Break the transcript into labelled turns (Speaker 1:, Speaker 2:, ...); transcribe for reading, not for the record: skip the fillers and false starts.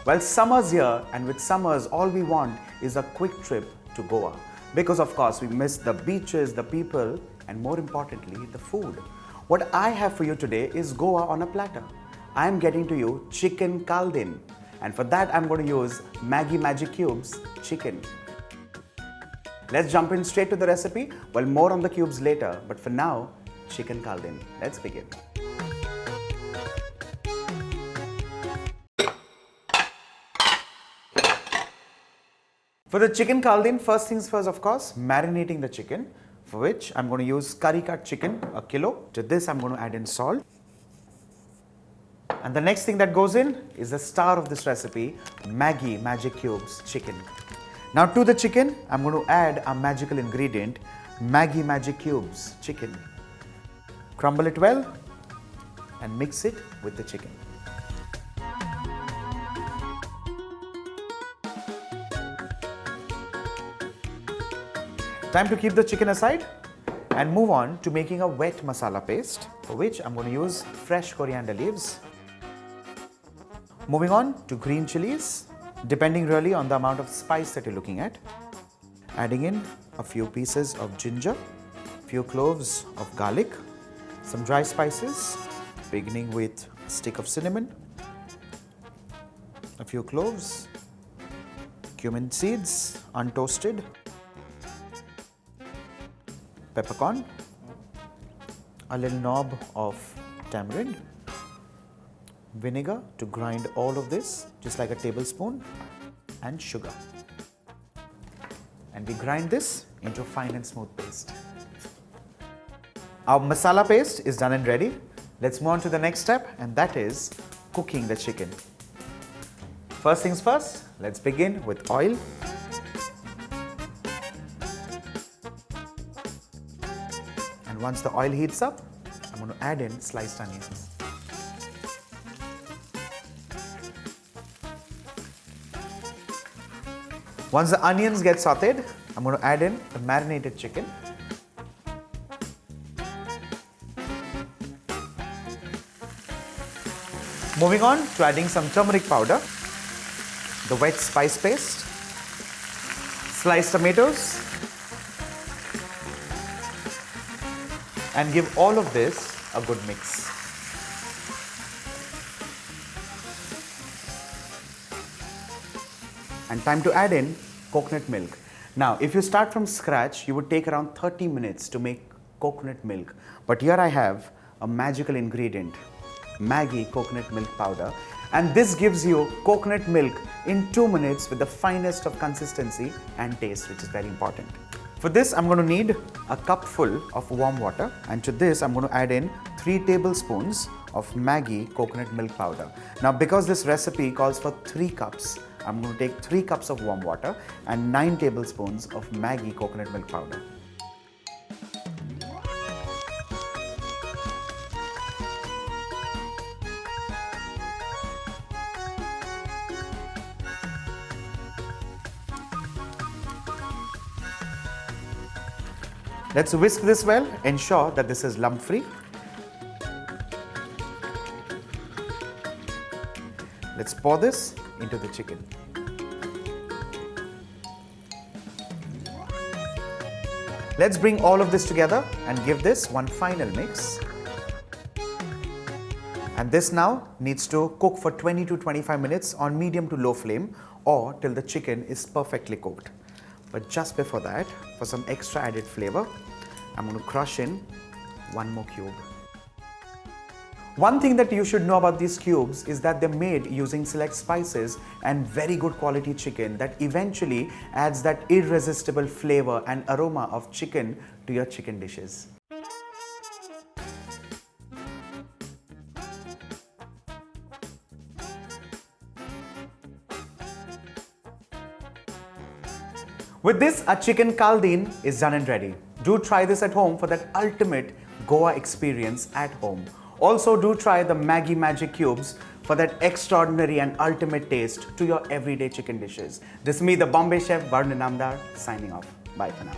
Speaker 1: Well, summer's here, and with summers, all we want is a quick trip to Goa. Because of course, we miss the beaches, the people, and more importantly, the food. What I have for you today is Goa on a platter. I am getting to you chicken kaldin. And for that, I'm going to use Maggi Magic Cubes chicken. Let's jump in straight to the recipe. Well, more on the cubes later, but for now, chicken kaldin. Let's begin. For the chicken kaldin, first things first, of course, marinating the chicken, for which I'm going to use curry cut chicken, 1 kilo. To this, I'm going to add in salt. And the next thing that goes in is the star of this recipe, Maggi Magic Cubes chicken. Now to the chicken, I'm going to add a magical ingredient, Maggi Magic Cubes chicken. Crumble it well and mix it with the chicken. Time to keep the chicken aside and move on to making a wet masala paste, for which I'm going to use fresh coriander leaves. Moving on to green chilies, depending really on the amount of spice that you're looking at. Adding in a few pieces of ginger, few cloves of garlic, some dry spices, beginning with a stick of cinnamon, a few cloves, cumin seeds, untoasted, peppercorn, a little knob of tamarind, vinegar to grind all of this, just like a tablespoon, and sugar. And we grind this into a fine and smooth paste. Our masala paste is done and ready. Let's move on to the next step, and that is cooking the chicken. First things first, let's begin with oil. And once the oil heats up, I'm going to add in sliced onions. Once the onions get sauteed, I'm going to add in the marinated chicken. Moving on to adding some turmeric powder, the wet spice paste, sliced tomatoes, and give all of this a good mix. And time to add in coconut milk. Now, if you start from scratch, you would take around 30 minutes to make coconut milk. But here I have a magical ingredient, Maggi coconut milk powder. And this gives you coconut milk in 2 minutes with the finest of consistency and taste, which is very important. For this, I'm going to need a cup full of warm water, and to this I'm going to add in 3 tablespoons of Maggi coconut milk powder. Now, because this recipe calls for 3 cups, I'm going to take 3 cups of warm water and 9 tablespoons of Maggi coconut milk powder. Let's whisk this well, ensure that this is lump free. Let's pour this into the chicken. Let's bring all of this together and give this one final mix. And this now needs to cook for 20 to 25 minutes on medium to low flame, or till the chicken is perfectly cooked. But just before that, for some extra added flavor, I'm going to crush in 1 more cube. One thing that you should know about these cubes is that they're made using select spices and very good quality chicken that eventually adds that irresistible flavor and aroma of chicken to your chicken dishes. With this, our chicken kaldin is done and ready. Do try this at home for that ultimate Goa experience at home. Also, do try the Maggi Magic Cubes for that extraordinary and ultimate taste to your everyday chicken dishes. This is me, the Bombay chef, Varun Inamdar, signing off. Bye for now.